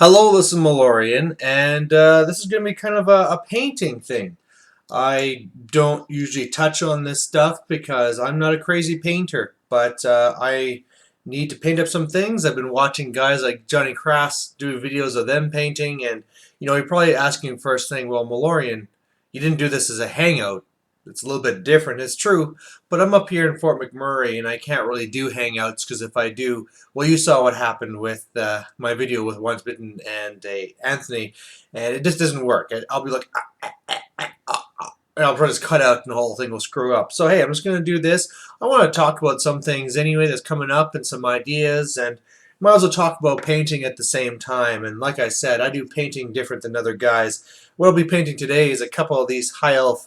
Hello, this is Malorian, and this is going to be kind of a painting thing. I don't usually touch on this stuff because I'm not a crazy painter, but I need to paint up some things. I've been watching guys like Johnny Crass do videos of them painting, and you're probably asking first thing, well, Malorian, you didn't do this as a hangout. It's a little bit different, it's true, but I'm up here in Fort McMurray, and I can't really do hangouts because if I do, well, you saw what happened with my video with Once Bitten and Anthony, and it just doesn't work. I'll be like, and I'll just cut out and the whole thing will screw up. So hey, I'm just going to do this. I want to talk about some things anyway that's coming up and some ideas, and might as well talk about painting at the same time. And like I said, I do painting different than other guys. What I'll be painting today is a couple of these high elf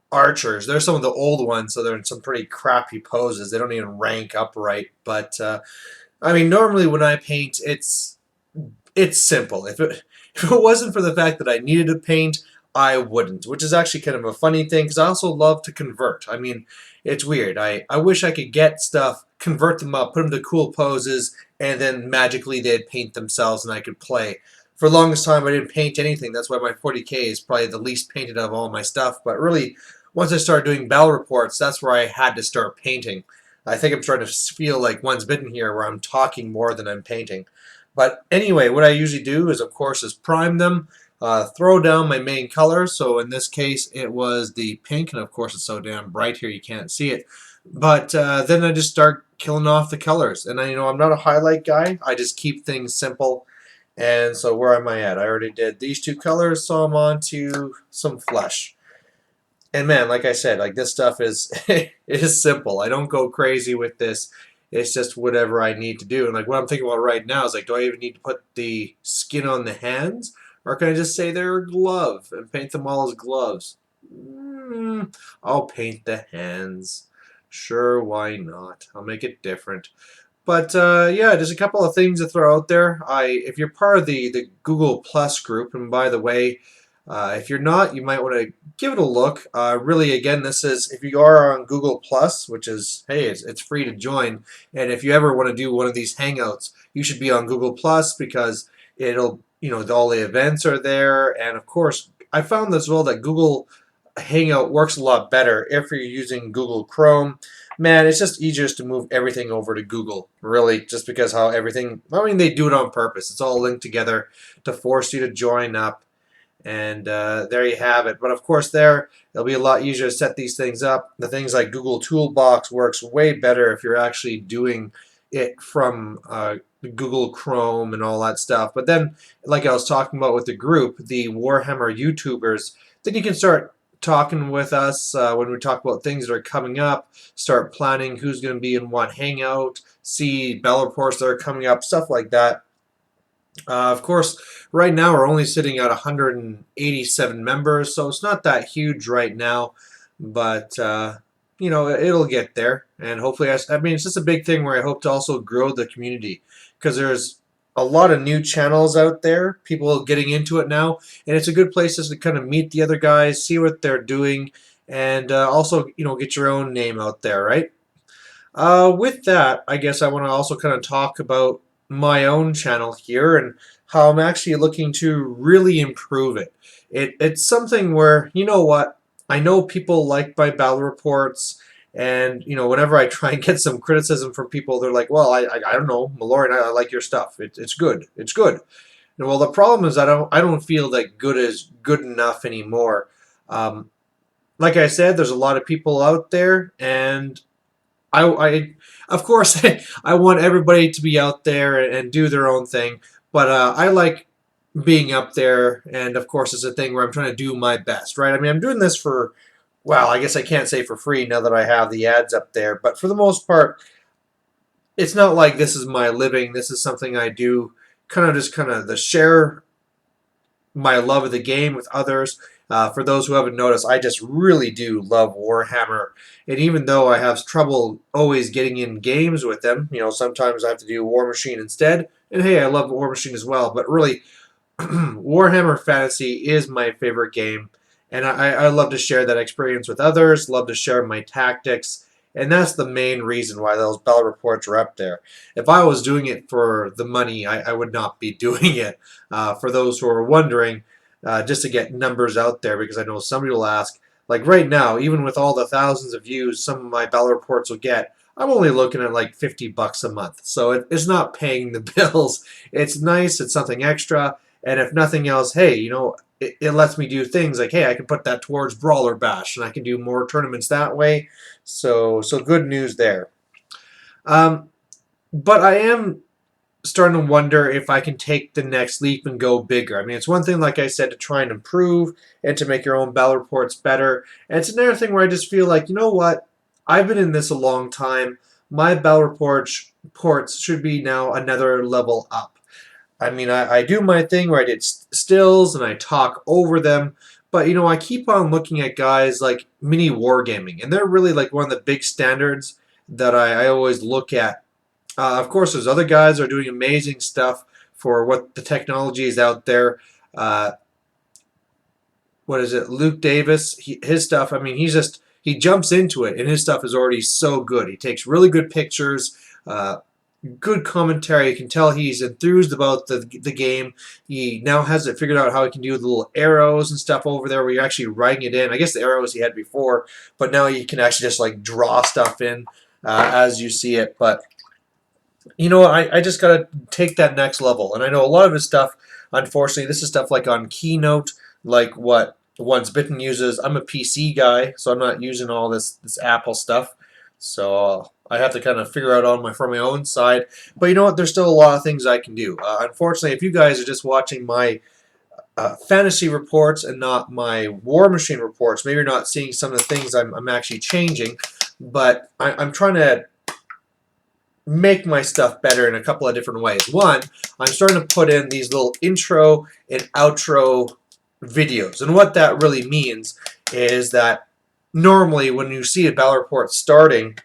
archers. They're some of the old ones, so they're in some pretty crappy poses. They don't even rank upright. But I mean, normally when I paint, it's simple. If it wasn't for the fact that I needed to paint, I wouldn't, which is actually kind of a funny thing because I also love to convert. I mean, it's weird. I wish I could get stuff, convert them up, put them to cool poses, and then magically they'd paint themselves and I could play. For the longest time, I didn't paint anything. That's why my 40K is probably the least painted of all my stuff. But really, once I started doing battle reports, that's where I had to start painting. I think I'm starting to feel like Once Bitten here, where I'm talking more than I'm painting. But anyway, what I usually do is, of course, is prime them, throw down my main color. So in this case, it was the pink, and of course, it's so damn bright here you can't see it. But then I just start killing off the colors. And I'm not a highlight guy. I just keep things simple. And so where am I at? I already did these two colors, so I'm on to some flesh. And man, like I said, like this stuff is it is simple. I don't go crazy with this. It's just whatever I need to do. And like what I'm thinking about right now is like, do I even need to put the skin on the hands? Or can I just say they're a glove and paint them all as gloves? I'll paint the hands. Sure, why not? I'll make it different. But yeah, just a couple of things to throw out there. If you're part of the Google Plus group, and by the way, if you're not, you might want to give it a look. Really, again, this is if you are on Google Plus, which is hey, it's free to join. And if you ever want to do one of these hangouts, you should be on Google Plus because it'll all the events are there. And of course, I found as well that Google Hangout works a lot better if you're using Google Chrome. Man, it's just easier to move everything over to Google, really, just because how everything, I mean, they do it on purpose. It's all linked together to force you to join up, and there you have it. But of course, it'll be a lot easier to set these things up. The things like Google Toolbox works way better if you're actually doing it from Google Chrome and all that stuff. But then, like I was talking about with the group, the Warhammer YouTubers, then you can start talking with us when we talk about things that are coming up, start planning who's going to be in what hangout, see bell reports that are coming up, stuff like that. Of course, right now we're only sitting at 187 members, so it's not that huge right now, but it'll get there, and hopefully, I mean, it's just a big thing where I hope to also grow the community because there's a lot of new channels out there, people getting into it now, and it's a good place just to kind of meet the other guys, see what they're doing, and also, get your own name out there, right? With that, I guess I want to also kind of talk about my own channel here and how I'm actually looking to really improve it. It's something where, you know what, I know people like my battle reports, and whenever I try and get some criticism from people, they're like, "Well, I don't know, Malorian, I like your stuff. It's good. It's good." And well, the problem is I don't feel that good is good enough anymore. Um, like I said, there's a lot of people out there, and I of course, I want everybody to be out there and do their own thing, but I like being up there, and of course, it's a thing where I'm trying to do my best, right? I mean, I'm doing this for, well, I guess I can't say for free now that I have the ads up there, but for the most part, it's not like this is my living. This is something I do kind of to share my love of the game with others. For those who haven't noticed, I just really do love Warhammer. And even though I have trouble always getting in games with them, sometimes I have to do War Machine instead. And hey, I love War Machine as well. But really, Warhammer Fantasy is my favorite game. And I love to share that experience with others, love to share my tactics. And that's the main reason why those battle reports are up there. If I was doing it for the money, I would not be doing it. For those who are wondering, just to get numbers out there, because I know somebody will ask, like right now, even with all the thousands of views some of my battle reports will get, I'm only looking at like $50 a month. So it's not paying the bills. It's nice, it's something extra, and if nothing else, hey, it lets me do things like, hey, I can put that towards Brawler Bash, and I can do more tournaments that way. So good news there. Um, but I am starting to wonder if I can take the next leap and go bigger. I mean, it's one thing, like I said, to try and improve and to make your own battle reports better. And it's another thing where I just feel like, you know what? I've been in this a long time. My battle reports should be now another level up. I mean, I do my thing where I did stills and I talk over them. But, I keep on looking at guys like mini wargaming. And they're really like one of the big standards that I always look at. Of course, there's other guys that are doing amazing stuff for what the technology is out there. What is it? Luke Davis, his stuff, I mean, he jumps into it, and his stuff is already so good. He takes really good pictures, good commentary. You can tell he's enthused about the game. He now has it figured out how he can do the little arrows and stuff over there where you're actually writing it in. I guess the arrows he had before, but now you can actually just like draw stuff in as you see it. But I just got to take that next level. And I know a lot of his stuff, unfortunately, this is stuff like on Keynote, like what Once Bitten uses. I'm a PC guy, so I'm not using all this Apple stuff. So I have to kind of figure out from my own side. But you know what? There's still a lot of things I can do. Unfortunately, if you guys are just watching my fantasy reports and not my War Machine reports, maybe you're not seeing some of the things I'm actually changing. But I'm trying to make my stuff better in a couple of different ways. One, I'm starting to put in these little intro and outro videos. And what that really means is that normally when you see a battle report starting,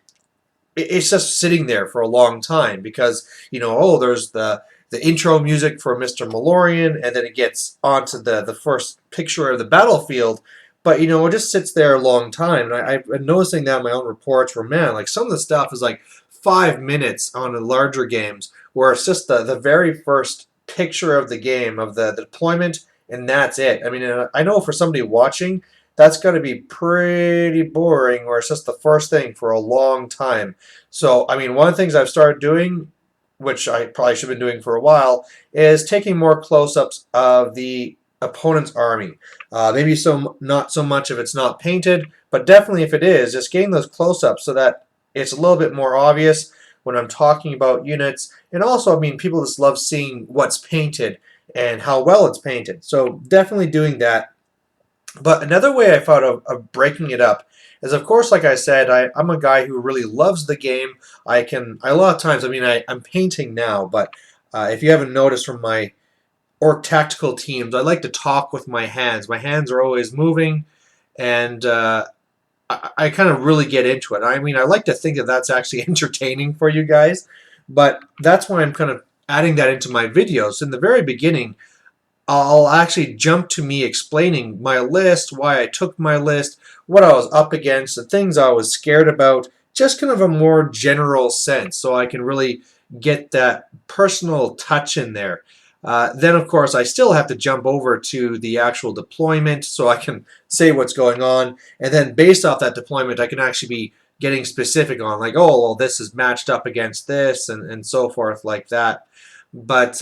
it's just sitting there for a long time because, there's the intro music for Mr. Malorian, and then it gets onto the first picture of the battlefield. But, it just sits there a long time. And I've been noticing that in my own reports where, man, like some of the stuff is like 5 minutes on the larger games where it's just the very first picture of the game, of the deployment, and that's it. I mean, I know for somebody watching, that's going to be pretty boring where it's just the first thing for a long time. So, I mean, one of the things I've started doing, which I probably should have been doing for a while, is taking more close-ups of the opponent's army. Maybe not so much if it's not painted, but definitely if it is, just getting those close-ups so that it's a little bit more obvious when I'm talking about units. And also, I mean, people just love seeing what's painted and how well it's painted. So definitely doing that. But another way I thought of breaking it up is, of course, like I said, I'm a guy who really loves the game. A lot of times, I mean, I'm painting now, but if you haven't noticed from my orc tactical teams, I like to talk with my hands. My hands are always moving, and I kind of really get into it. I mean, I like to think that that's actually entertaining for you guys, but that's why I'm kind of adding that into my videos. In the very beginning, I'll actually jump to me explaining my list, why I took my list, what I was up against, the things I was scared about, just kind of a more general sense so I can really get that personal touch in there. Then, of course, I still have to jump over to the actual deployment so I can say what's going on. And then based off that deployment, I can actually be getting specific on, like, oh, well, this is matched up against this and so forth like that. But,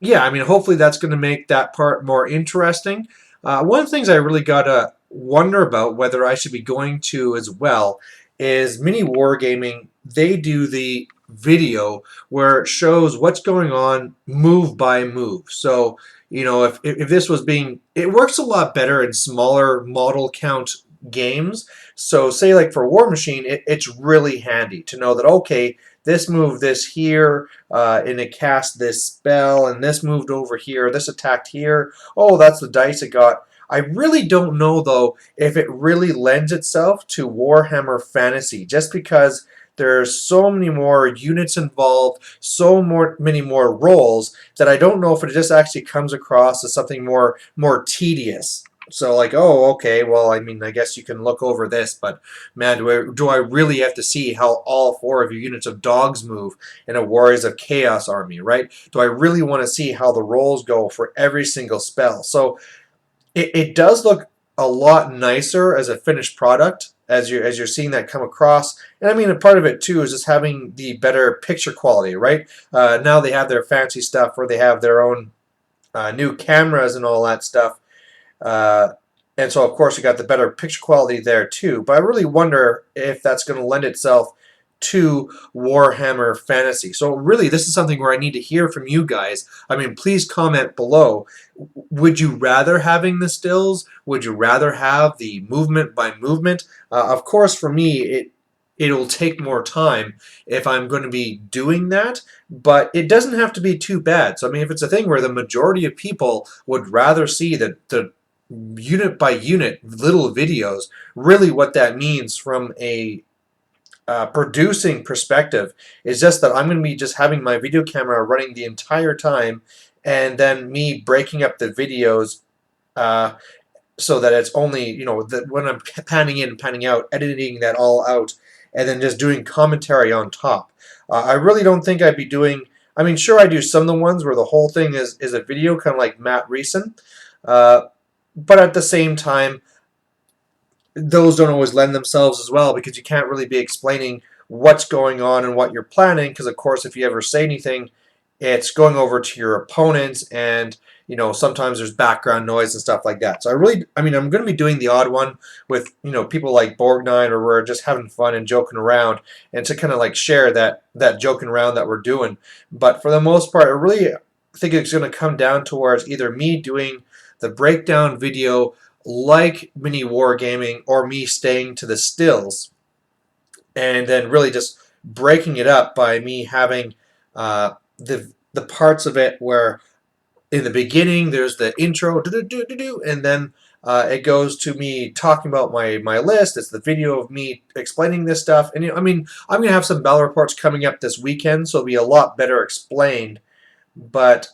yeah, I mean, hopefully that's going to make that part more interesting. One of the things I really got to wonder about whether I should be going to as well is Mini Wargaming. They do the video where it shows what's going on move by move. So, if this was it works a lot better in smaller model count games. So say like for War Machine, it's really handy to know that, okay, this moved this here, and it cast this spell, and this moved over here, this attacked here. Oh, that's the dice it got. I really don't know, though, if it really lends itself to Warhammer Fantasy, just because there's so many more units involved, many more roles, that I don't know if it just actually comes across as something more tedious. So like, oh, okay, well, I mean, I guess you can look over this, but man, do I really have to see how all four of your units of dogs move in a Warriors of Chaos army, right? Do I really want to see how the rolls go for every single spell? So it does look a lot nicer as a finished product as you're seeing that come across. And I mean, a part of it too is just having the better picture quality, right? Now they have their fancy stuff where they have their own new cameras and all that stuff. Uh, and so, of course, you got the better picture quality there too. But I really wonder if that's going to lend itself to Warhammer Fantasy. So really, this is something where I need to hear from you guys. I mean, please comment below. Would you rather having the stills? Would you rather have the movement by movement? Of course, for me, it'll take more time if I'm going to be doing that, but it doesn't have to be too bad. So I mean, if it's a thing where the majority of people would rather see the unit by unit little videos, really what that means from a producing perspective is just that I'm going to be just having my video camera running the entire time, and then me breaking up the videos uh, so that it's only, that when I'm panning in, panning out, editing that all out, and then just doing commentary on top. I really don't think I'd be doing. I mean, sure, I do some of the ones where the whole thing is a video, kind of like Matt Reeson, uh, but at the same time, those don't always lend themselves as well because you can't really be explaining what's going on and what you're planning because, of course, if you ever say anything, it's going over to your opponents, and sometimes there's background noise and stuff like that. So I mean, I'm going to be doing the odd one with people like Borgnine, or we're just having fun and joking around, and to kind of like share that joking around that we're doing. But for the most part, I really think it's going to come down towards either me doing the breakdown video like mini wargaming, or me staying to the stills and then really just breaking it up by me having the parts of it where in the beginning there's the intro, and then it goes to me talking about my list. It's the video of me explaining this stuff, and I mean, I'm gonna have some battle reports coming up this weekend, so it'll be a lot better explained. But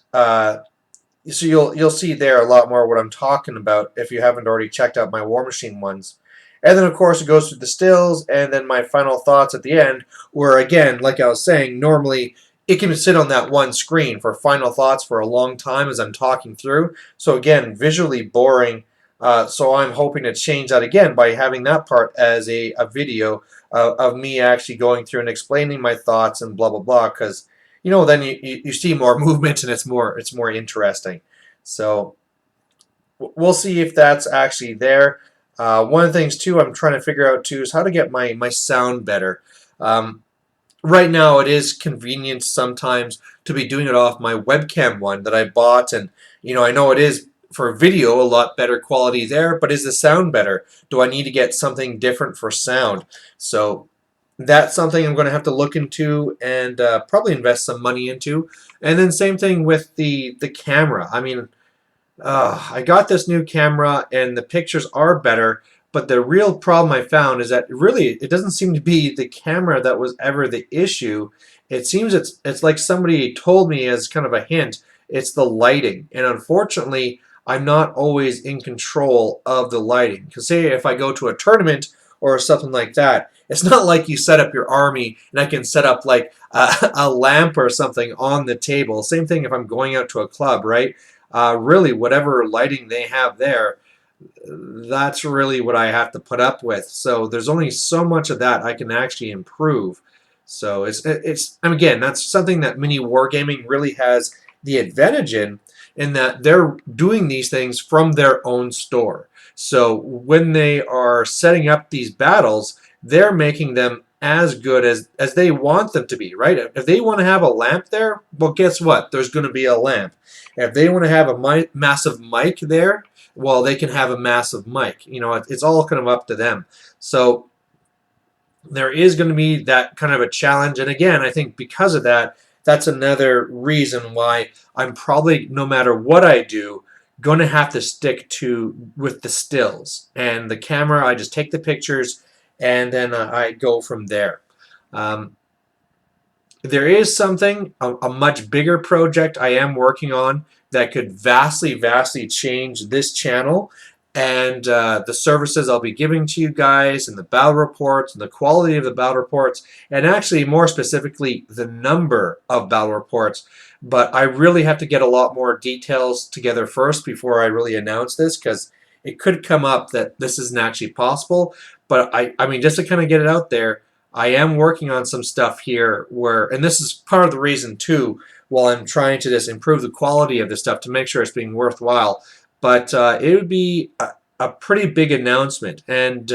so you'll see there a lot more what I'm talking about if you haven't already checked out my War Machine ones. And then, of course, it goes through the stills, and then my final thoughts at the end, where, again, like I was saying, normally it can sit on that one screen for final thoughts for a long time as I'm talking through. So, again, visually boring. So I'm hoping to change that again by having that part as a video of me actually going through and explaining my thoughts and blah, blah, blah, because then you see more movement and it's more interesting. So we'll see if that's actually there. One of the things too I'm trying to figure out too is how to get my sound better. Right now it is convenient sometimes to be doing it off my webcam one that I bought, and I know it is for video a lot better quality there, but is the sound better? Do I need to get something different for sound? So that's something I'm going to have to look into and probably invest some money into. And then same thing with the camera. I mean, I got this new camera and the pictures are better, but the real problem I found is that really it doesn't seem to be the camera that was ever the issue. It seems it's like somebody told me as kind of a hint, it's the lighting. And unfortunately, I'm not always in control of the lighting. Because say if I go to a tournament or something like that, it's not like you set up your army and I can set up like a lamp or something on the table. Same thing if I'm going out to a club, right? Really, whatever lighting they have there, that's really what I have to put up with. So there's only so much of that I can actually improve. So and again, that's something that mini wargaming really has the advantage in that they're doing these things from their own store. So when they are setting up these battles, they're making them as good as they want them to be, right? If they want to have a lamp there, well, guess what? There's going to be a lamp. If they want to have a massive mic there, well, they can have a massive mic. It's all kind of up to them. So there is going to be that kind of a challenge. And again, I think because of that, that's another reason why I'm probably, no matter what I do, going to have to stick with the stills. And the camera, I just take the pictures and then I go from there. There is something, a much bigger project I am working on that could vastly, vastly change this channel. and the services I'll be giving to you guys, and the battle reports, and the quality of the battle reports, and actually more specifically the number of battle reports. But I really have to get a lot more details together first before I really announce this, because it could come up that this isn't actually possible. But I mean, just to kind of get it out there, I am working on some stuff here where, and this is part of the reason too, while I'm trying to just improve the quality of this stuff to make sure it's being worthwhile. But it would be a pretty big announcement, and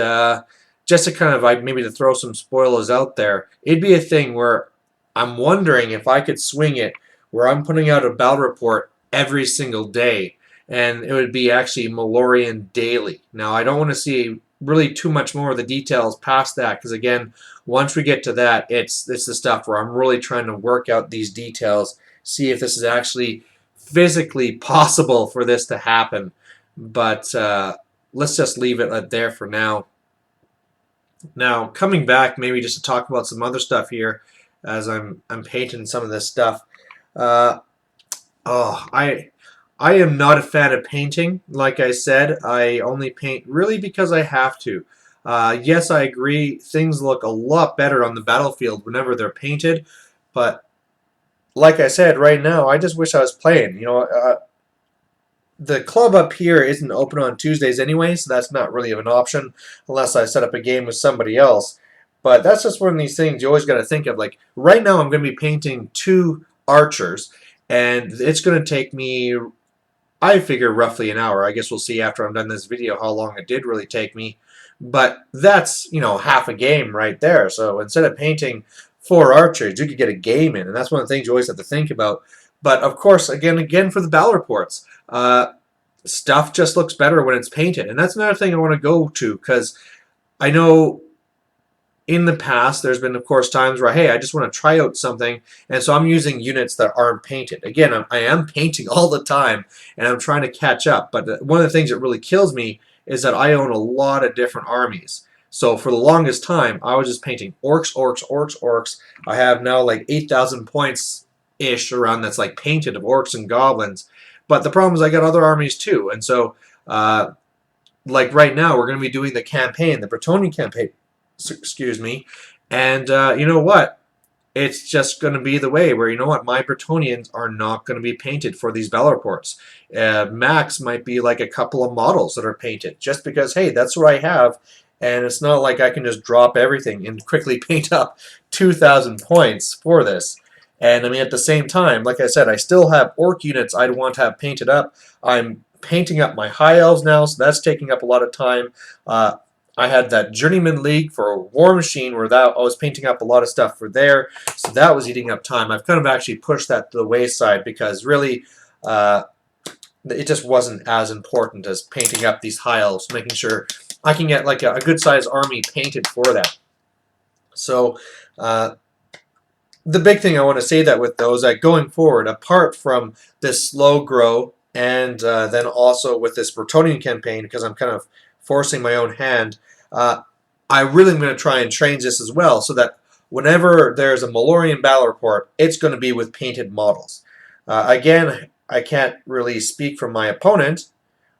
just to kind of like maybe to throw some spoilers out there, it'd be a thing where I'm wondering if I could swing it where I'm putting out a battle report every single day, and it would be actually Malorian daily. Now, I don't want to see really too much more of the details past that, because again, once we get to that, it's the stuff where I'm really trying to work out these details, see if this is actually physically possible for this to happen. But let's just leave it there for now. Now, coming back, maybe just to talk about some other stuff here, as I'm painting some of this stuff. Uh, oh, I am not a fan of painting. Like I said, I only paint really because I have to. Yes, I agree. Things look a lot better on the battlefield whenever they're painted, but like I said, right now, I just wish I was playing. The club up here isn't open on Tuesdays anyway, so that's not really an option unless I set up a game with somebody else. But that's just one of these things you always got to think of. Like, right now, I'm going to be painting 2 archers, and it's going to take me, I figure, roughly an hour. I guess we'll see after I'm done this video how long it did really take me. But that's, half a game right there. So instead of painting 4 archers, you could get a game in, and that's one of the things you always have to think about. But of course, again for the battle reports, stuff just looks better when it's painted, and that's another thing I want to go to, because I know in the past there's been, of course, times where, hey, I just want to try out something, and so I'm using units that aren't painted. Again, I am painting all the time, and I'm trying to catch up. But one of the things that really kills me is that I own a lot of different armies. So for the longest time, I was just painting orcs, orcs, orcs, orcs. I have now like 8,000 points-ish around that's like painted of orcs and goblins. But the problem is I got other armies too. And so, like right now, we're going to be doing the campaign, the Bretonnian campaign, excuse me. And you know what? It's just going to be the way where, my Bretonnians are not going to be painted for these battle reports. Max might be like a couple of models that are painted, just because, hey, that's what I have, and it's not like I can just drop everything and quickly paint up 2,000 points for this. And I mean, at the same time, like I said, I still have orc units I'd want to have painted up. I'm painting up my high elves now, so that's taking up a lot of time. I had that Journeyman League for War Machine where I was painting up a lot of stuff for there, so that was eating up time. I've kind of actually pushed that to the wayside because really it just wasn't as important as painting up these high elves, making sure I can get like a good-sized army painted for that. So the big thing I want to say that with those, that going forward, apart from this slow grow and then also with this Bretonnian campaign, because I'm kind of forcing my own hand, I really am going to try and change this as well so that whenever there's a Malorian battle report, it's going to be with painted models. Again, I can't really speak for my opponent.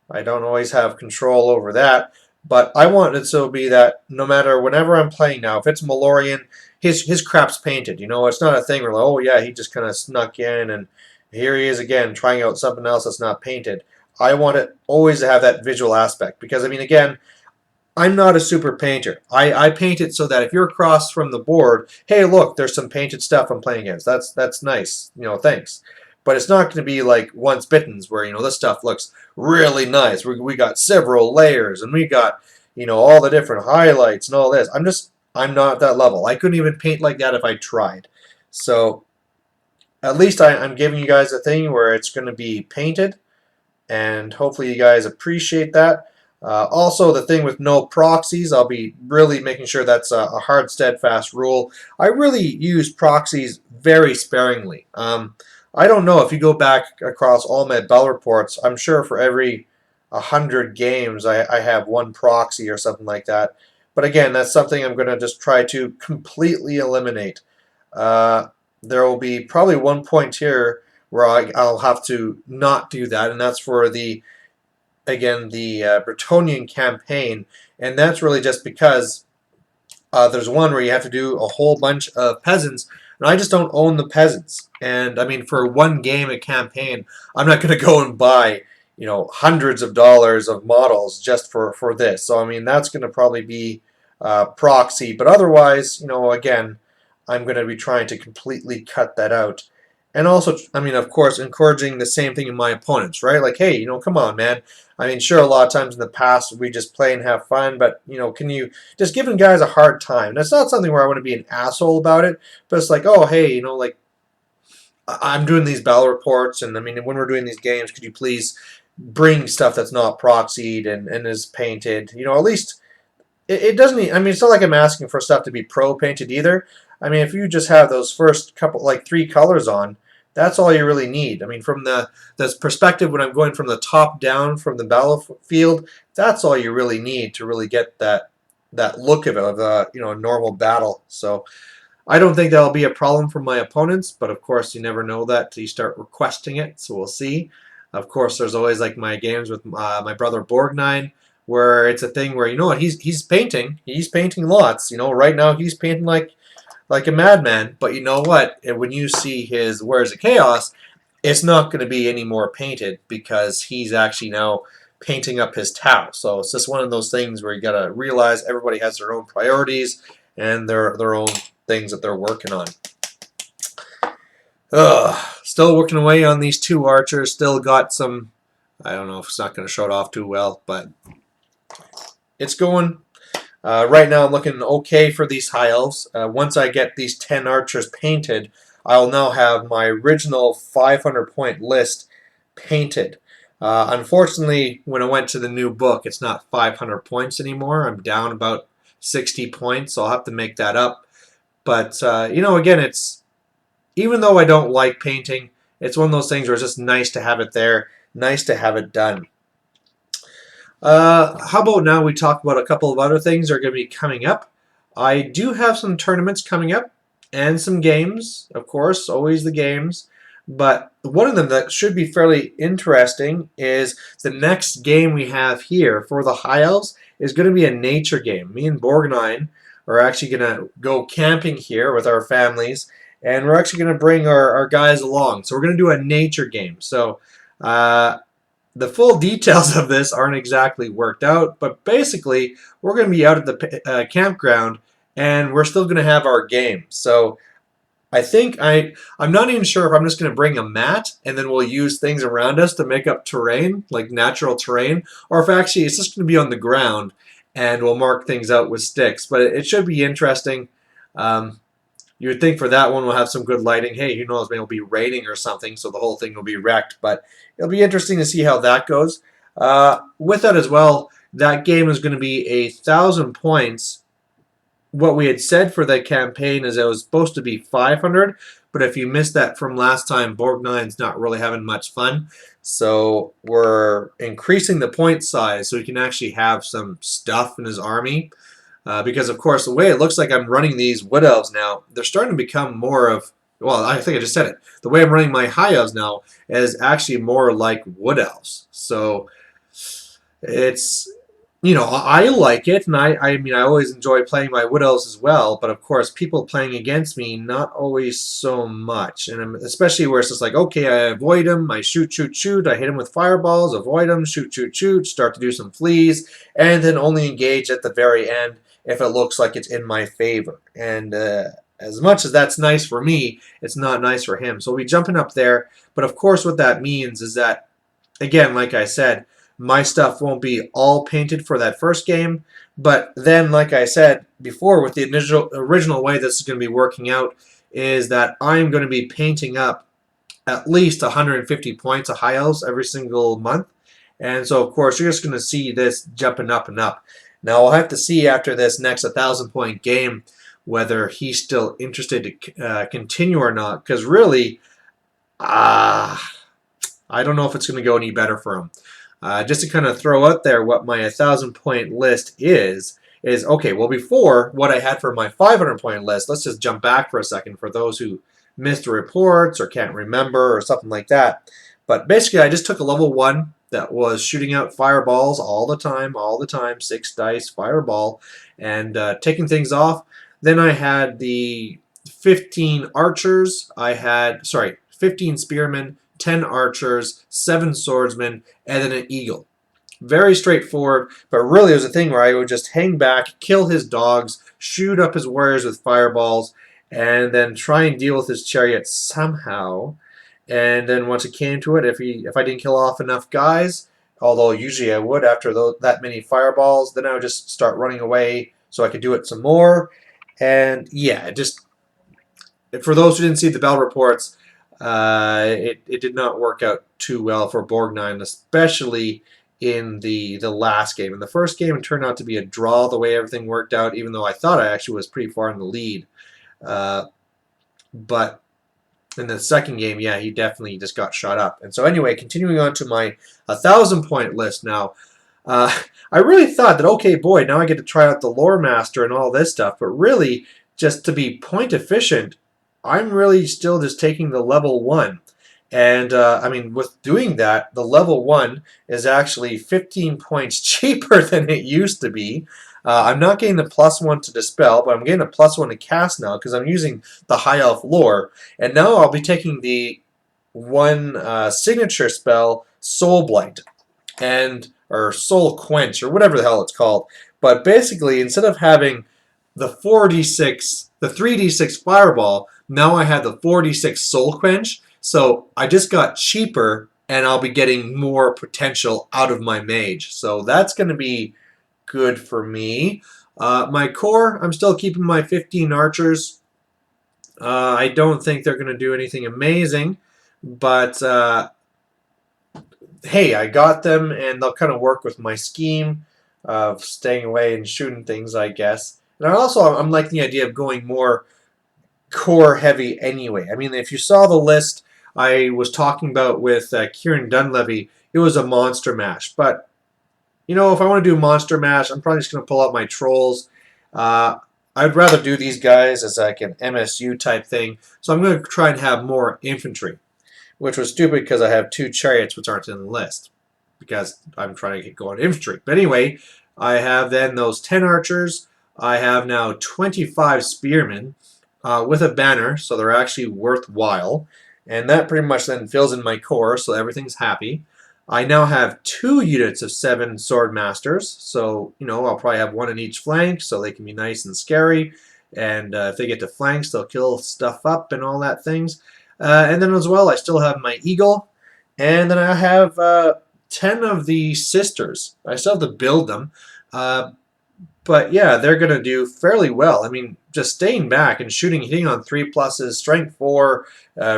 I don't always have control over that. But I want it to be that no matter whenever I'm playing now, if it's Malorian, his crap's painted. It's not a thing where, like, oh yeah, he just kind of snuck in and here he is again trying out something else that's not painted. I want it always to have that visual aspect because, I mean, again, I'm not a super painter. I paint it so that if you're across from the board, hey, look, there's some painted stuff I'm playing against. That's nice. Thanks. But it's not going to be like Once Bittens where, this stuff looks really nice. We got several layers and we got, all the different highlights and all this. I'm not at that level. I couldn't even paint like that if I tried. So at least I'm giving you guys a thing where it's going to be painted, and hopefully you guys appreciate that. Also, the thing with no proxies, I'll be really making sure that's a hard, steadfast rule. I really use proxies very sparingly. I don't know if you go back across all my battle reports, I'm sure for every 100 games I have one proxy or something like that. But again, that's something I'm going to just try to completely eliminate. There will be probably one point here where I'll have to not do that, and that's for the again, the Bretonnian campaign, and that's really just because there's one where you have to do a whole bunch of peasants, and I just don't own the peasants. And I mean, for one game, a campaign, I'm not going to go and buy, hundreds of dollars of models just for this. So I mean, that's going to probably be proxy. But otherwise, again, I'm going to be trying to completely cut that out. And also, I mean, of course, encouraging the same thing in my opponents, right? Like, hey, come on, man. I mean, sure, a lot of times in the past we just play and have fun, but can you just giving guys a hard time? That's not something where I want to be an asshole about it, but it's like, oh, hey, like I'm doing these battle reports, and I mean, when we're doing these games, could you please bring stuff that's not proxied and is painted? At least it doesn't. I mean, it's not like I'm asking for stuff to be pro painted either. I mean, if you just have those first couple, like 3 colors on, that's all you really need. I mean, from the perspective when I'm going from the top down from the battlefield, that's all you really need to really get that look of it, of a normal battle. So I don't think that'll be a problem for my opponents, but of course you never know that till you start requesting it. So we'll see. Of course, there's always like my games with my brother Borgnine, where it's a thing where he's painting lots. Right now he's painting like a madman, but you know what? When you see his Where's the Chaos, it's not going to be any more painted because he's actually now painting up his Tau. So it's just one of those things where you got to realize everybody has their own priorities and their own things that they're working on. Still working away on these 2 archers. Still got some, I don't know if it's not going to show it off too well, but it's going. Right now I'm looking okay for these high elves. Once I get these 10 archers painted, I'll now have my original 500-point list painted. Unfortunately, when I went to the new book, it's not 500 points anymore. I'm down about 60 points, so I'll have to make that up. But, again, it's even though I don't like painting, it's one of those things where it's just nice to have it there, nice to have it done. How about now we talk about a couple of other things that are going to be coming up. I do have some tournaments coming up and some games, of course, always the games. But one of them that should be fairly interesting is the next game we have here for the High Elves is going to be a nature game. Me and Borgnine are actually going to go camping here with our families, and we're actually going to bring our guys along. So we're going to do a nature game. So the full details of this aren't exactly worked out, but basically we're going to be out at the campground, and we're still going to have our game. So I think I'm not even sure if I'm just going to bring a mat and then we'll use things around us to make up terrain, like natural terrain, or if actually it's just going to be on the ground and we'll mark things out with sticks. But it should be interesting. You would think for that one we'll have some good lighting. Hey, who knows, maybe it'll be raining or something, so the whole thing will be wrecked. But it'll be interesting to see how that goes. With that as well, that game is going to be 1,000 points. What we had said for the campaign is it was supposed to be 500, but if you missed that from last time, Borgnine's not really having much fun. So we're increasing the point size so he can actually have some stuff in his army. Because, of course, the way it looks like I'm running these Wood Elves now, they're starting to become more of, well, I think I just said it. The way I'm running my High Elves now is actually more like Wood Elves. So it's, I like it, and I mean, I always enjoy playing my Wood Elves as well, but, of course, people playing against me, not always so much. And especially where it's just like, okay, I avoid him, I shoot, shoot, shoot, I hit him with fireballs, avoid him, shoot, shoot, shoot, start to do some fleas, and then only engage at the very end if it looks like it's in my favor. And as much as that's nice for me, it's not nice for him. So we'll be jumping up there. But of course what that means is that, again, like I said, my stuff won't be all painted for that first game. But then, like I said before, with the original way this is going to be working out is that I'm going to be painting up at least 150 points of High Elves every single month. And so, of course, you're just going to see this jumping up and up. Now, I'll have to see after this next 1,000-point game whether he's still interested to continue or not. Because really, I don't know if it's going to go any better for him. Just to kind of throw out there what my 1,000-point list is okay, well, before what I had for my 500-point list, let's just jump back for a second for those who missed the reports or can't remember or something like that. But basically, I just took a level 1 that was shooting out fireballs all the time, 6 dice fireball, and taking things off. Then I had the 15 archers. I had, sorry, 15 spearmen, 10 archers, 7 swordsmen, and then an eagle. Very straightforward, but really it was a thing where I would just hang back, kill his dogs, shoot up his warriors with fireballs, and then try and deal with his chariot somehow. And then once it came to it, if I didn't kill off enough guys, although usually I would after that many fireballs, then I would just start running away so I could do it some more. And yeah, just for those who didn't see the battle reports, it did not work out too well for Borgnine, especially in the last game. In the first game, it turned out to be a draw the way everything worked out, even though I thought I actually was pretty far in the lead. But in the second game, yeah, he definitely just got shot up. And so anyway, continuing on to my 1,000-point list now. I really thought that, okay, boy, now I get to try out the Lore Master and all this stuff, but really, just to be point efficient, I'm really still just taking the level 1. And, I mean, with doing that, the level 1 is actually 15 points cheaper than it used to be. I'm not getting the +1 to Dispel, but I'm getting a +1 to Cast now because I'm using the High Elf Lore. And now I'll be taking the one signature spell, Soul Blight, or Soul Quench, or whatever the hell it's called. But basically, instead of having the 4d6, the 3d6 Fireball, now I have the 4d6 Soul Quench. So I just got cheaper, and I'll be getting more potential out of my mage. So that's going to be good for me. My core, I'm still keeping my 15 archers. I don't think they're going to do anything amazing, but hey, I got them, and they'll kind of work with my scheme of staying away and shooting things, I guess. And I'm liking the idea of going more core heavy anyway. I mean, if you saw the list I was talking about with Kieran Dunlevy, it was a monster mash. But, you know, if I want to do monster mash, I'm probably just going to pull out my trolls. I'd rather do these guys as like an MSU type thing. So I'm going to try and have more infantry, which was stupid because I have 2 chariots which aren't in the list because I'm trying to get going infantry. But anyway, I have then those 10 archers. I have now 25 spearmen with a banner, so they're actually worthwhile. And that pretty much then fills in my core, so everything's happy. I now have 2 units of 7 sword masters, so, you know, I'll probably have 1 in each flank, so they can be nice and scary. And if they get to flanks, they'll kill stuff up and all that things. And then as well, I still have my eagle. And then I have 10 of the sisters. I still have to build them. But yeah, they're going to do fairly well. I mean, just staying back and shooting, hitting on 3 pluses, strength 4,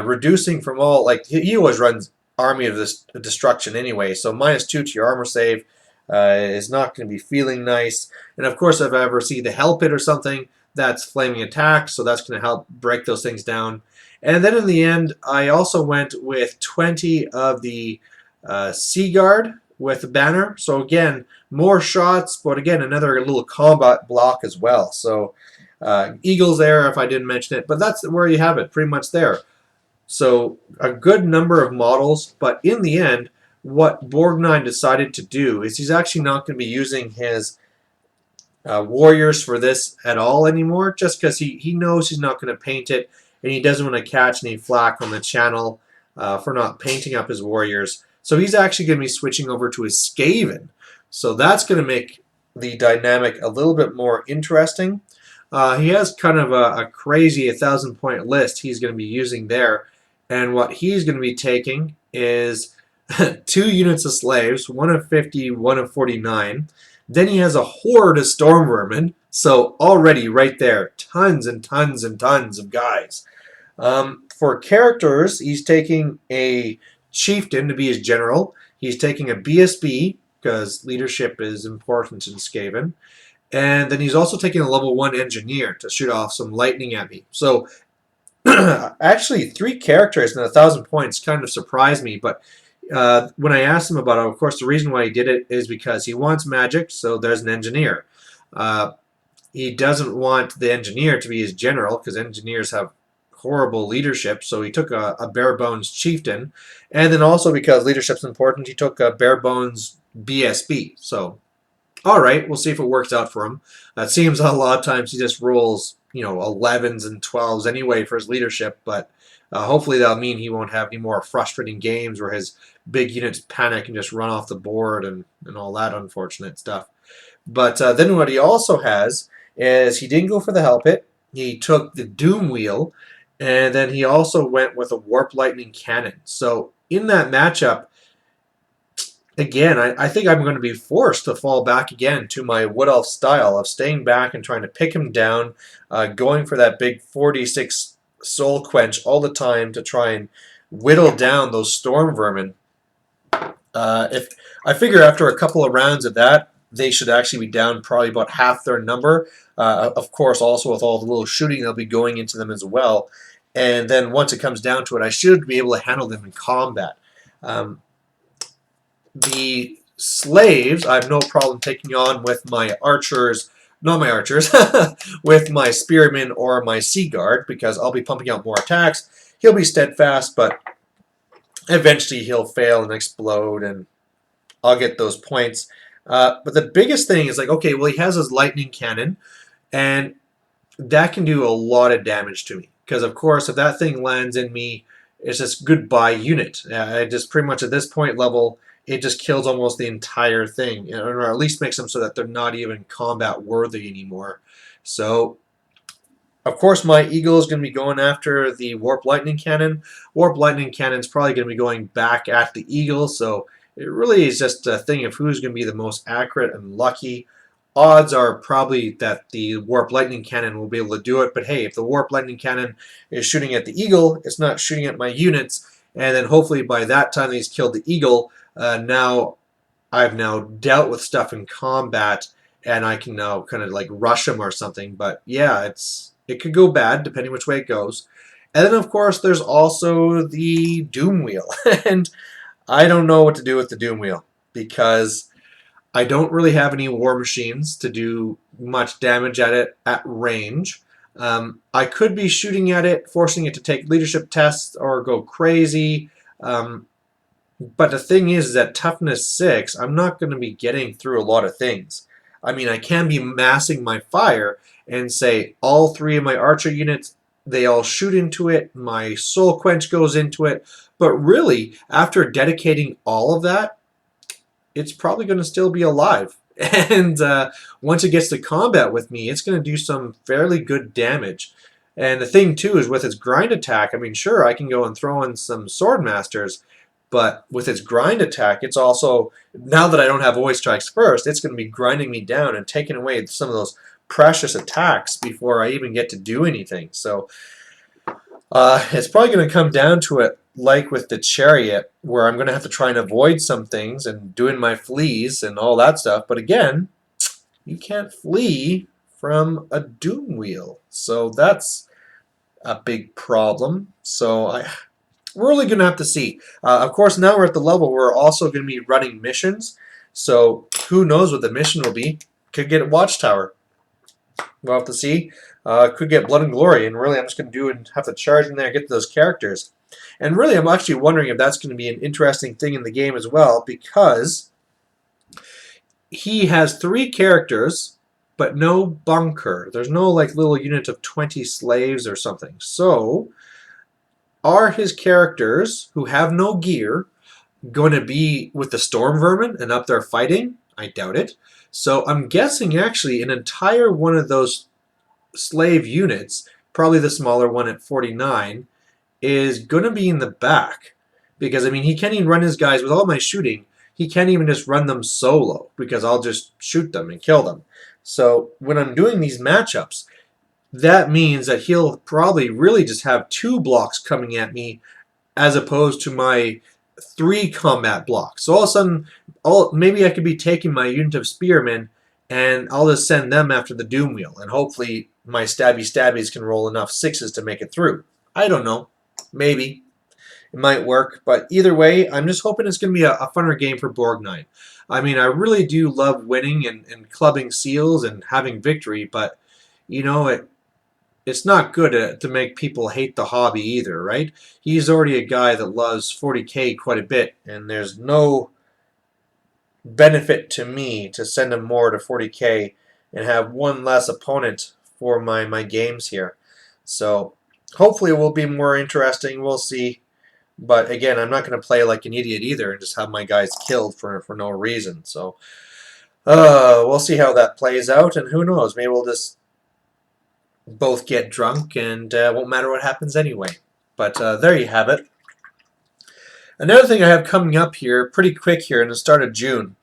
reducing from all, like, he always runs Army of this Destruction anyway, so -2 to your armor save is not going to be feeling nice. And of course, if I ever see the Hell Pit or something, that's flaming attack, so that's going to help break those things down. And then in the end, I also went with 20 of the Sea Guard with a banner. So again, more shots, but again, another little combat block as well. So Eagles there, if I didn't mention it, but that's where you have it, pretty much there. So a good number of models, but in the end, what Borgnine decided to do is he's actually not going to be using his warriors for this at all anymore, just because he knows he's not going to paint it, and he doesn't want to catch any flack on the channel for not painting up his warriors. So he's actually going to be switching over to his Skaven. So that's going to make the dynamic a little bit more interesting. He has kind of a crazy 1,000-point list he's going to be using there. And what he's going to be taking is 2 units of slaves, 1 of 50, 1 of 49. Then he has a horde of Stormvermin. So already right there, tons and tons and tons of guys. For characters, he's taking a Chieftain to be his general. He's taking a BSB, because leadership is important in Skaven. And then he's also taking a level 1 engineer to shoot off some lightning at me. So actually 3 characters and 1,000 points kind of surprised me. But when I asked him about it, of course, the reason why he did it is because he wants magic, so there's an engineer. He doesn't want the engineer to be his general, because engineers have horrible leadership, so he took a bare bones chieftain, and then also because leadership's important, he took a bare bones BSB. So, all right, we'll see if it works out for him. It seems a lot of times he just rolls, 11s and 12s anyway for his leadership, but hopefully that'll mean he won't have any more frustrating games where his big units panic and just run off the board and all that unfortunate stuff. But then what he also has is he didn't go for the Hell Pit. He took the Doom Wheel, and then he also went with a Warp Lightning Cannon. So in that matchup, again, I think I'm going to be forced to fall back again to my Wood Elf style of staying back and trying to pick him down, going for that big 46 Soul Quench all the time to try and whittle down those Storm Vermin. If I figure after a couple of rounds of that, they should actually be down probably about half their number. Of course, also with all the little shooting they'll be going into them as well. And then once it comes down to it, I should be able to handle them in combat. The slaves, I have no problem taking on with my archers, not my archers, with my spearmen or my sea guard, because I'll be pumping out more attacks. He'll be steadfast, but eventually he'll fail and explode, and I'll get those points. But the biggest thing is like, okay, well, he has his lightning cannon, and that can do a lot of damage to me. Because, of course, if that thing lands in me, it's just goodbye unit. I just pretty much at this point level, it just kills almost the entire thing, or at least makes them so that they're not even combat worthy anymore. So, of course, my Eagle is going to be going after the Warp Lightning Cannon. Warp Lightning Cannon is probably going to be going back at the Eagle, so it really is just a thing of who's going to be the most accurate and lucky. Odds are probably that the Warp Lightning Cannon will be able to do it, but hey, if the Warp Lightning Cannon is shooting at the Eagle, it's not shooting at my units, and then hopefully by that time he's killed the Eagle, now I've now dealt with stuff in combat, and I can now kind of like rush him or something. But yeah, it could go bad depending which way it goes. And then of course there's also the Doom Wheel, and I don't know what to do with the Doom Wheel because I don't really have any war machines to do much damage at it at range. I could be shooting at it, forcing it to take leadership tests or go crazy. But the thing is that toughness 6, I'm not going to be getting through a lot of things. I mean, I can be massing my fire and say all 3 of my archer units, they all shoot into it, my soul quench goes into it, but really, after dedicating all of that, it's probably going to still be alive. And once it gets to combat with me, it's going to do some fairly good damage. And the thing, too, is with its grind attack, I mean, sure, I can go and throw in some sword masters, but with its grind attack, it's also, now that I don't have voice strikes first, it's going to be grinding me down and taking away some of those precious attacks before I even get to do anything. So it's probably going to come down to it like with the chariot, where I'm going to have to try and avoid some things and doing my fleas and all that stuff. But again, you can't flee from a Doom Wheel. So that's a big problem. So we're really going to have to see. Of course, now we're at the level where we're also going to be running missions. So who knows what the mission will be. Could get a Watchtower. We'll have to see. Could get Blood and Glory. And really, I'm just going to do and have to charge in there and get to those characters. And really, I'm actually wondering if that's going to be an interesting thing in the game as well, because he has 3 characters, but no bunker. There's no like little unit of 20 slaves or something. So are his characters, who have no gear, going to be with the Storm Vermin and up there fighting? I doubt it. So I'm guessing actually an entire one of those slave units, probably the smaller one at 49, is going to be in the back. Because, I mean, he can't even run his guys with all my shooting. He can't even just run them solo, because I'll just shoot them and kill them. So when I'm doing these matchups, that means that he'll probably really just have 2 blocks coming at me as opposed to my 3 combat blocks. So all of a sudden, maybe I could be taking my unit of spearmen and I'll just send them after the Doom Wheel. And hopefully my stabbies can roll enough 6s to make it through. I don't know. Maybe. It might work. But either way, I'm just hoping it's going to be a funner game for Borgnine. I mean, I really do love winning and clubbing seals and having victory. But, you know, it's not good to make people hate the hobby either, right? He's already a guy that loves 40K quite a bit, and there's no benefit to me to send him more to 40K and have one less opponent for my games here. So hopefully it will be more interesting. We'll see. But again, I'm not going to play like an idiot either and just have my guys killed for no reason. So we'll see how that plays out, and who knows? Maybe we'll just both get drunk and won't matter what happens anyway. But there you have it. Another thing I have coming up here, pretty quick here in the start of June,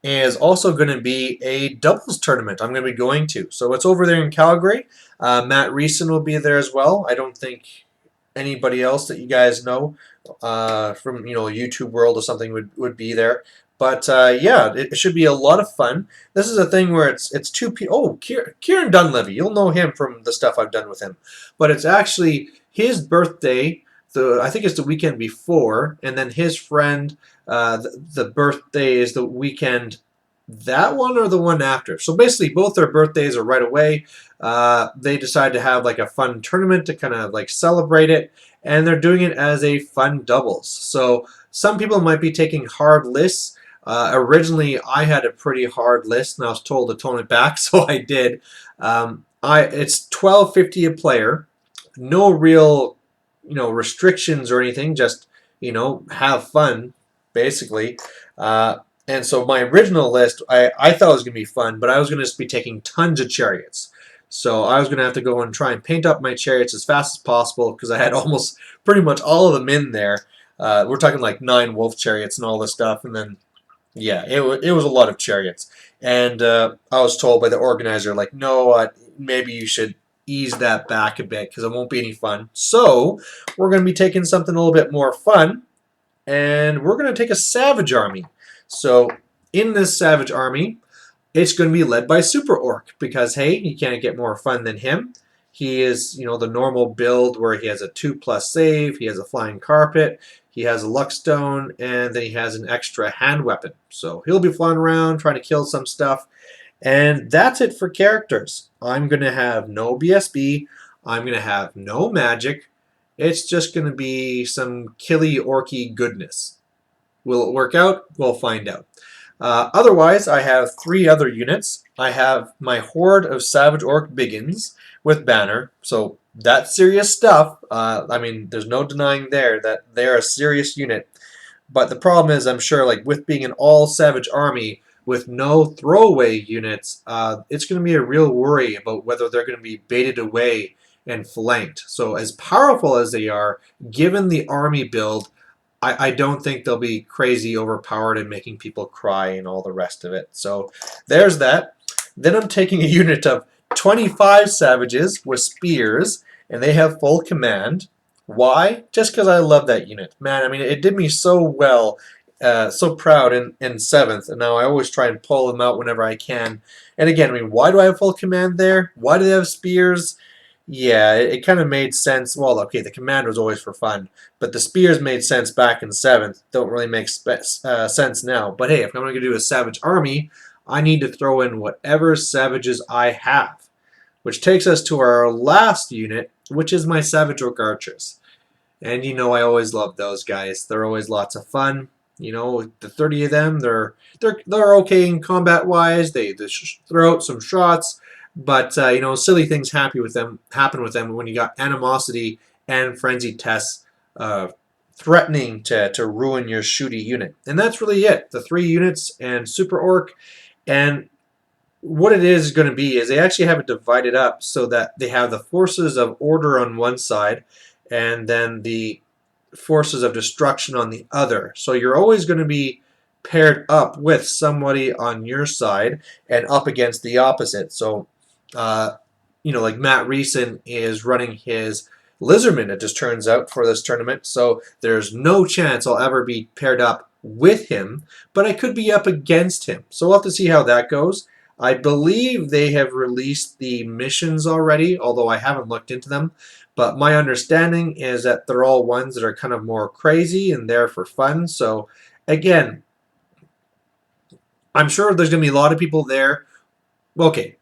is also going to be a doubles tournament I'm going to be going to. So it's over there in Calgary. Matt Reeson will be there as well. I don't think anybody else that you guys know from YouTube world or something would be there. But yeah, it should be a lot of fun. This is a thing where it's two people. Oh, Kieran Dunleavy, you'll know him from the stuff I've done with him. But it's actually his birthday. I think it's the weekend before, and then his friend. The birthday is the weekend. That one or the one after. So basically, both their birthdays are right away. They decide to have like a fun tournament to kind of like celebrate it, and they're doing it as a fun doubles. So some people might be taking hard lists. Originally, I had a pretty hard list, and I was told to tone it back, so I did. It's $12.50 a player, no real restrictions or anything. Just have fun, basically. And so my original list, I thought it was going to be fun, but I was going to just be taking tons of chariots. So I was going to have to go and try and paint up my chariots as fast as possible because I had almost pretty much all of them in there. We're talking like 9 wolf chariots and all this stuff, and then yeah, it was a lot of chariots. And I was told by the organizer, like, no, maybe you should ease that back a bit because it won't be any fun. So we're going to be taking something a little bit more fun, and we're going to take a savage army. So in this savage army, it's going to be led by Super Orc because, hey, you can't get more fun than him. He is, the normal build where he has a 2+ save, he has a flying carpet, he has a luck stone, and then he has an extra hand weapon. So he'll be flying around trying to kill some stuff. And that's it for characters. I'm going to have no BSB. I'm going to have no magic. It's just going to be some killy orky goodness. Will it work out? We'll find out. Otherwise, I have 3 other units. I have my Horde of Savage Orc Biggins with Banner. So that's serious stuff. I mean, there's no denying there that they're a serious unit. But the problem is, I'm sure, like with being an all-savage army with no throwaway units, it's going to be a real worry about whether they're going to be baited away and flanked. So as powerful as they are, given the army build, I don't think they'll be crazy overpowered and making people cry and all the rest of it. So there's that. Then I'm taking a unit of 25 savages with spears, and they have full command. Why? Just because I love that unit. Man, I mean, it did me so well, so proud in 7th, and now I always try and pull them out whenever I can. And again, I mean, why do I have full command there? Why do they have spears? Yeah, it kind of made sense. Well, okay, the command was always for fun, but the spears made sense back in 7th. Don't really make sense now. But hey, if I'm going to do a savage army, I need to throw in whatever savages I have. Which takes us to our last unit, which is my Savage Orc Archers. And I always love those guys. They're always lots of fun. The 30 of them, they're okay in combat-wise. They throw out some shots. But silly things happen with them when you got animosity and frenzy tests threatening to ruin your shooty unit. And that's really it. The 3 units and Super Orc. And what it is going to be is they actually have it divided up so that they have the forces of order on one side and then the forces of destruction on the other. So you're always going to be paired up with somebody on your side and up against the opposite. So like Matt Reeson is running his Lizardman, it just turns out, for this tournament. So there's no chance I'll ever be paired up with him, but I could be up against him. So we'll have to see how that goes. I believe they have released the missions already, although I haven't looked into them. But my understanding is that they're all ones that are kind of more crazy and there for fun. So again, I'm sure there's going to be a lot of people there. Okay,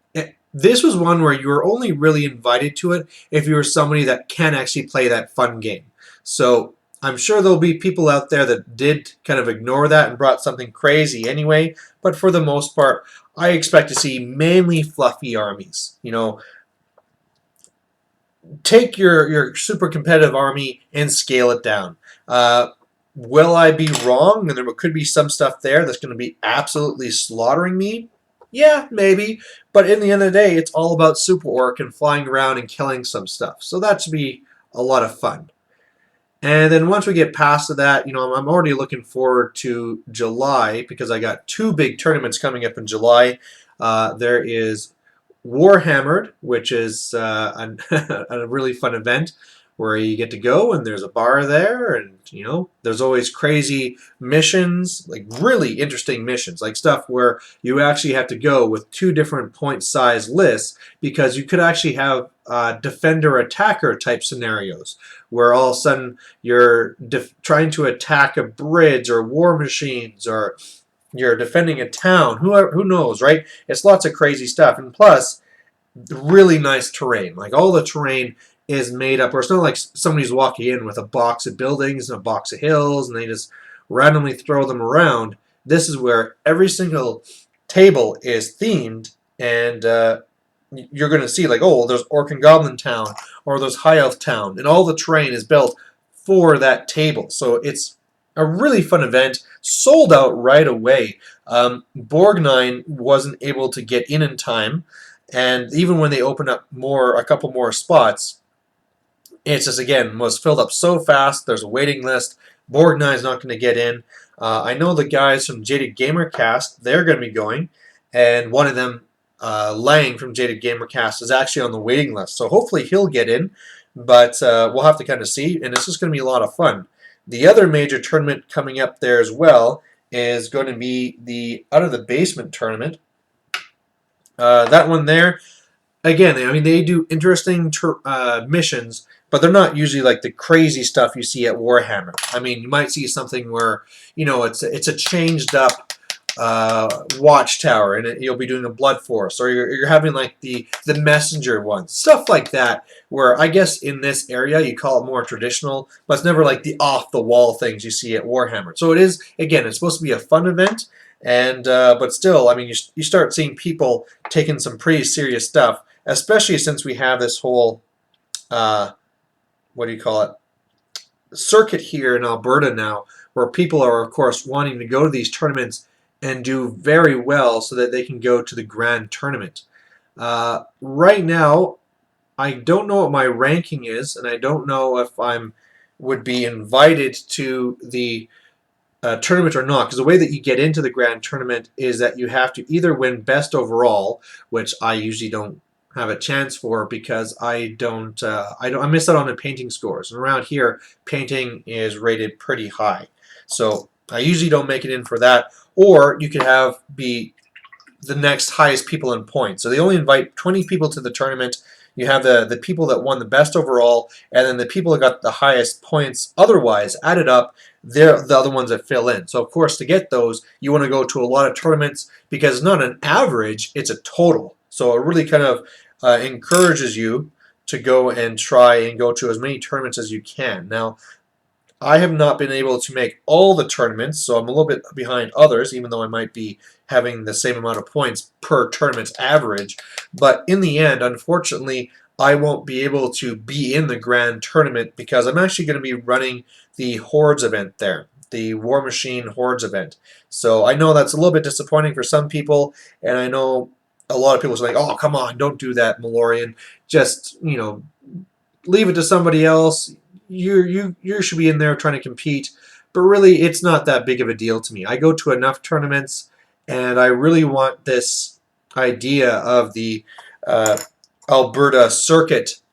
This was one where you were only really invited to it if you were somebody that can actually play that fun game. So I'm sure there'll be people out there that did kind of ignore that and brought something crazy anyway. But for the most part, I expect to see mainly fluffy armies. Take your super competitive army and scale it down. Will I be wrong? And there could be some stuff there that's going to be absolutely slaughtering me. Yeah, maybe. But in the end of the day, it's all about super orc and flying around and killing some stuff. So that should be a lot of fun. And then once we get past that, I'm already looking forward to July because I got two big tournaments coming up in July. There is Warhammered, which is a really fun event where you get to go and there's a bar there, and there's always crazy missions, like really interesting missions, like stuff where you actually have to go with two different point size lists because you could actually have defender attacker type scenarios where all of a sudden you're trying to attack a bridge or war machines, or you're defending a town. Who knows, right? It's lots of crazy stuff, and plus really nice terrain. Like all the terrain is made up, or it's not like somebody's walking in with a box of buildings and a box of hills and they just randomly throw them around. This is where every single table is themed, and you're going to see like, oh, there's Orc and Goblin Town, or there's High Elf Town, and all the terrain is built for that table. So it's a really fun event, sold out right away. Borgnine wasn't able to get in time, and even when they opened up a couple more spots, it's just, again, was filled up so fast. There's a waiting list. Borgnine's not going to get in. I know the guys from Jaded Gamercast, they're going to be going, and one of them, Lang from Jaded Gamercast, is actually on the waiting list. So hopefully he'll get in, but we'll have to kind of see, and it's just going to be a lot of fun. The other major tournament coming up there as well is going to be the Out of the Basement tournament. That one there, again, I mean, they do interesting missions, but they're not usually like the crazy stuff you see at Warhammer. I mean, you might see something where, it's a changed up watchtower, and you'll be doing a blood force, or you're having like the messenger ones, stuff like that, where I guess in this area you call it more traditional, but it's never like the off the wall things you see at Warhammer. So it is, again, it's supposed to be a fun event, and but still, I mean, you start seeing people taking some pretty serious stuff, especially since we have this whole what do you call it, circuit here in Alberta now, where people are, of course, wanting to go to these tournaments and do very well so that they can go to the grand tournament. Right now, I don't know what my ranking is, and I don't know if would be invited to the tournament or not, because the way that you get into the grand tournament is that you have to either win best overall, which I usually don't have a chance for because I miss out on the painting scores, and around here painting is rated pretty high, so I usually don't make it in for that. Or you could be the next highest people in points. So they only invite 20 people to the tournament. You have the people that won the best overall, and then the people that got the highest points otherwise added up, they're the other ones that fill in. So of course, to get those, you want to go to a lot of tournaments because it's not an average, it's a total. So it really kind of encourages you to go and try and go to as many tournaments as you can. Now, I have not been able to make all the tournaments, so I'm a little bit behind others, even though I might be having the same amount of points per tournament average. But in the end, unfortunately, I won't be able to be in the grand tournament because I'm actually going to be running the Hordes event there, the War Machine Hordes event. So I know that's a little bit disappointing for some people, and I know a lot of people are like, oh, come on, don't do that, Malorian. Just, leave it to somebody else. You should be in there trying to compete, but really it's not that big of a deal to me. I go to enough tournaments, and I really want this idea of the Alberta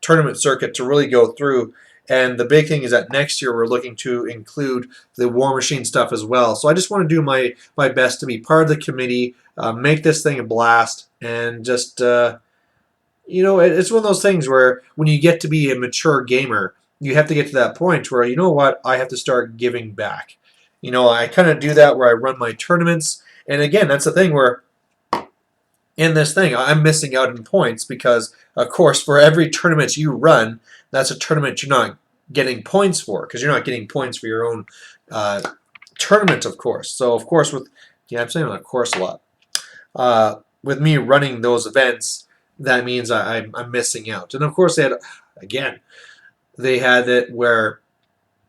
tournament circuit to really go through. And the big thing is that next year we're looking to include the War Machine stuff as well. So I just want to do my best to be part of the committee, make this thing a blast, and just it's one of those things where when you get to be a mature gamer, you have to get to that point where, you know what, I have to start giving back. I kind of do that where I run my tournaments. And again, that's the thing where in this thing, I'm missing out in points because, of course, for every tournament you run, that's a tournament you're not getting points for because you're not getting points for your own uh, tournament, of course. So, of course, yeah, I'm saying of course a lot. With me running those events, that means I'm missing out. And of course, again, they had it where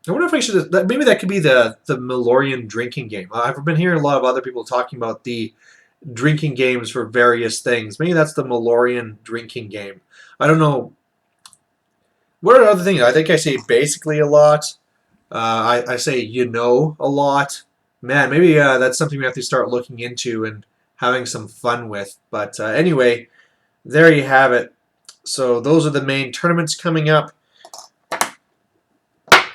I wonder if I should. Maybe that could be the Malorian drinking game. I've been hearing a lot of other people talking about the drinking games for various things. Maybe that's the Malorian drinking game. I don't know. What are other things? I think I say basically a lot. I say a lot. Man, maybe that's something we have to start looking into and having some fun with. But anyway, there you have it. So those are the main tournaments coming up.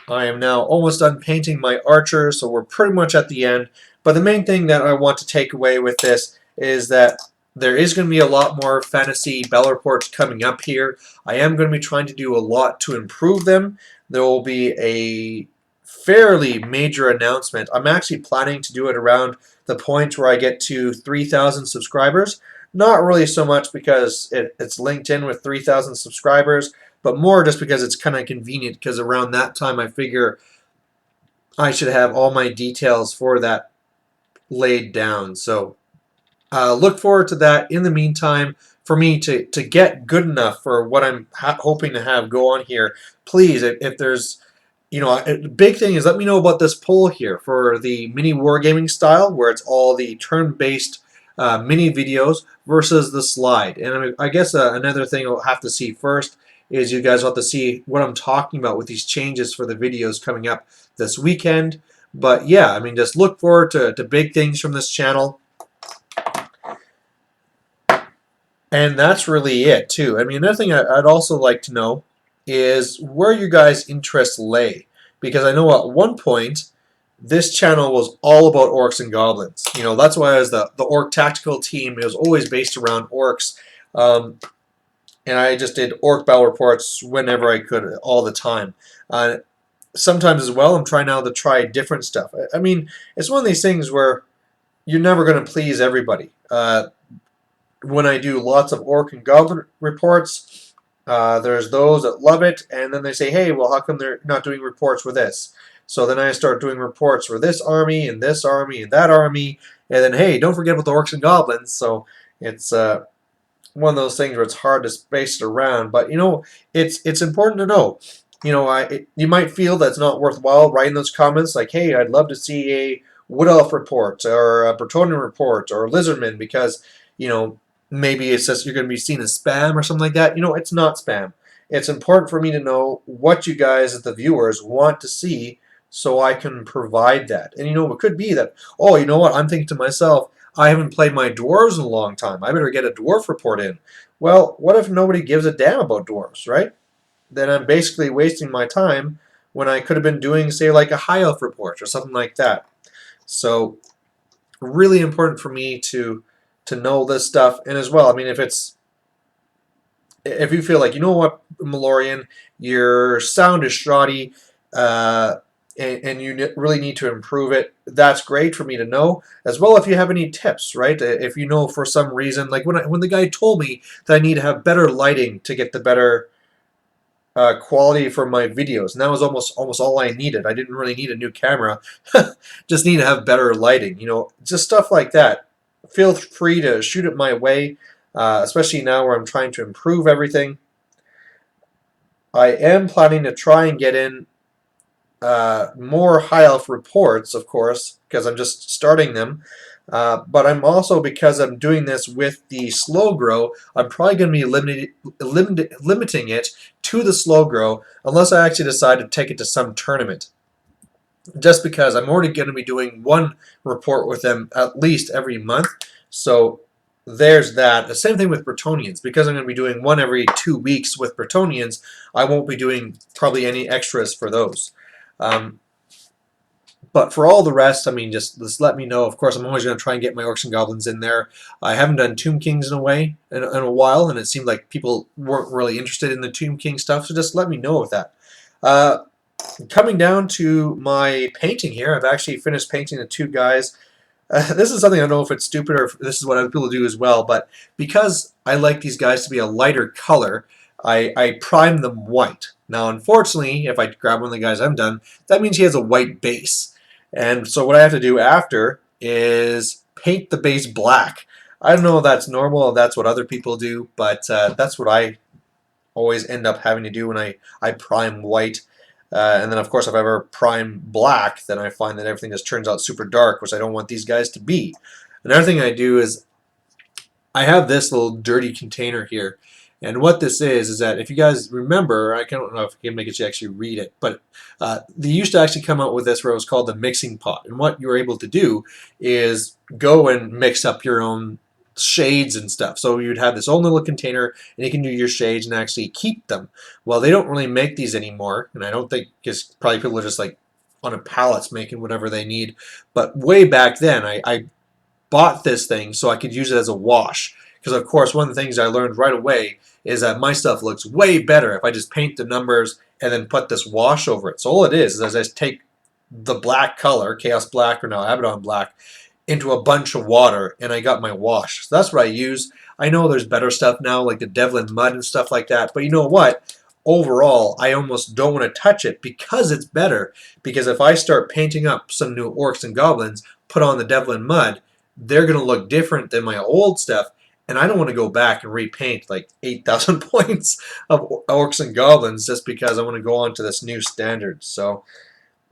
I am now almost done painting my archer, so we're pretty much at the end. But the main thing that I want to take away with this is that there is going to be a lot more fantasy battle reports coming up here. I am going to be trying to do a lot to improve them. There will be a fairly major announcement. I'm actually planning to do it around the point where I get to 3,000 subscribers. Not really so much because it's linked in with 3,000 subscribers, but more just because it's kind of convenient because around that time I figure I should have all my details for that laid down. So look forward to that. In the meantime, for me to get good enough for what I'm hoping to have go on here, please, if there's, a big thing is let me know about this poll here for the mini wargaming style, where it's all the turn-based mini videos versus the slide. And I guess another thing we'll have to see first is you guys will have to see what I'm talking about with these changes for the videos coming up this weekend. But yeah, I mean, just look forward to big things from this channel. And that's really it, too. I mean, another thing I'd also like to know is where your guys' interests lay. Because I know at one point, this channel was all about orcs and goblins. That's why I was the orc tactical team. It was always based around orcs. And I just did orc battle reports whenever I could, all the time. Sometimes as well, I'm trying now to try different stuff. I mean, it's one of these things where you're never going to please everybody. When I do lots of orc and goblin reports, there's those that love it, and then they say, hey, well, how come they're not doing reports for this? So then I start doing reports for this army and this army and that army, and then, hey, don't forget about the orcs and goblins. So it's one of those things where it's hard to space it around, but it's important to know. You might feel that it's not worthwhile writing those comments like, hey, I'd love to see a Wood Elf report or a Bretonnian report or a Lizardman because, maybe it's just you're going to be seen as spam or something like that. It's not spam. It's important for me to know what you guys as the viewers want to see so I can provide that. And it could be that, oh, you know what, I'm thinking to myself, I haven't played my dwarves in a long time. I better get a dwarf report in. Well, what if nobody gives a damn about dwarves, right? Then I'm basically wasting my time when I could have been doing, say, like a high elf report or something like that. So really important for me to know this stuff. And as well, I mean, if you feel like, you know what, Malorian, your sound is shoddy, and you really need to improve it, that's great for me to know. As well, if you have any tips, right? If you know for some reason, like when the guy told me that I need to have better lighting to get the better quality for my videos, and that was almost all I needed. I didn't really need a new camera, just need to have better lighting. Just stuff like that. Feel free to shoot it my way, especially now where I'm trying to improve everything. I am planning to try and get in more high elf reports, of course, because I'm just starting them. But I'm also, because I'm doing this with the slow grow, I'm probably going to be limiting it to the slow grow unless I actually decide to take it to some tournament. Just because I'm already going to be doing one report with them at least every month. So there's that. The same thing with Bretonnians. Because I'm going to be doing one every 2 weeks with Bretonnians, I won't be doing probably any extras for those. But for all the rest, I mean, just let me know. Of course, I'm always going to try and get my Orcs and Goblins in there. I haven't done Tomb Kings in a while, and it seemed like people weren't really interested in the Tomb King stuff, so just let me know with that. Coming down to my painting here, I've actually finished painting the two guys. This is something I don't know if it's stupid or if this is what other people do as well, but because I like these guys to be a lighter color, I prime them white. Now, unfortunately, if I grab one of the guys I've done, that means he has a white base. And so what I have to do after is paint the base black. I don't know if that's normal, if that's what other people do, but that's what I always end up having to do when I prime white. And then, of course, if I ever prime black, then I find that everything just turns out super dark, which I don't want these guys to be. Another thing I do is I have this little dirty container here. And what this is that if you guys remember, I don't know if I can make it you actually read it, but they used to actually come out with this where it was called the mixing pot. And what you were able to do is go and mix up your own shades and stuff. So you'd have this own little container and you can do your shades and actually keep them. Well, they don't really make these anymore, and I don't think, because probably people are just like on a pallets making whatever they need. But way back then, I bought this thing so I could use it as a wash. Because of course, one of the things I learned right away is that my stuff looks way better if I just paint the numbers and then put this wash over it. So all it is I just take the black color, Chaos Black or now Abaddon Black, into a bunch of water and I got my wash. So that's what I use. I know there's better stuff now like the Devlin Mud and stuff like that, but you know what? Overall, I almost don't want to touch it because it's better. Because if I start painting up some new orcs and goblins, put on the Devlin Mud, they're going to look different than my old stuff. And I don't want to go back and repaint like 8,000 points of orcs and goblins just because I want to go on to this new standard. So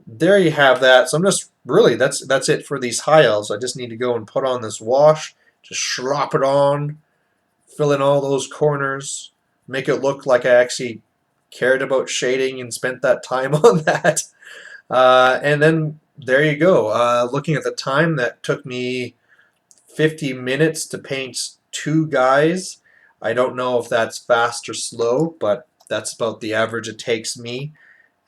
there you have that. So I'm just really that's it for these high elves. I just need to go and put on this wash, just slop it on, fill in all those corners, make it look like I actually cared about shading and spent that time on that. And then there you go. Looking at the time, that took me 50 minutes to paint 2 guys. I don't know if that's fast or slow, but that's about the average it takes me.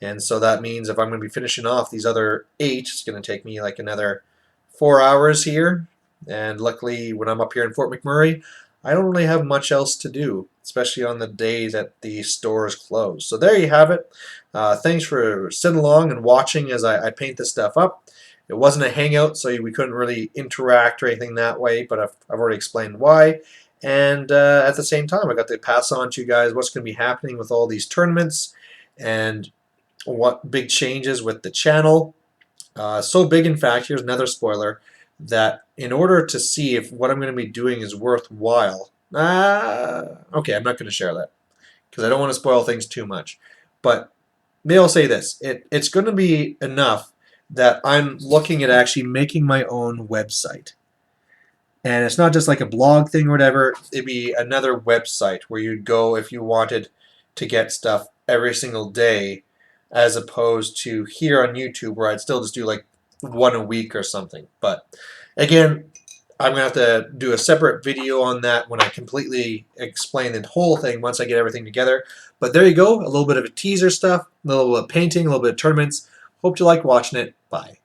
And so that means if I'm going to be finishing off these other 8, it's going to take me like another 4 hours here. And luckily, when I'm up here in Fort McMurray, I don't really have much else to do, especially on the day that the stores close. So there you have it. Thanks for sitting along and watching as I paint this stuff up. It wasn't a hangout, so we couldn't really interact or anything that way, but I've already explained why. And at the same time, I got to pass on to you guys what's going to be happening with all these tournaments and what big changes with the channel. So big, in fact, here's another spoiler, that in order to see if what I'm going to be doing is worthwhile, okay, I'm not going to share that because I don't want to spoil things too much. But maybe I'll say this, it's going to be enough that I'm looking at actually making my own website. And it's not just like a blog thing or whatever, it'd be another website where you'd go if you wanted to get stuff every single day, as opposed to here on YouTube where I'd still just do like one a week or something. But again, I'm going to have to do a separate video on that when I completely explain the whole thing once I get everything together. But there you go, a little bit of a teaser stuff, a little bit of painting, a little bit of tournaments. Hope you like watching it. Bye.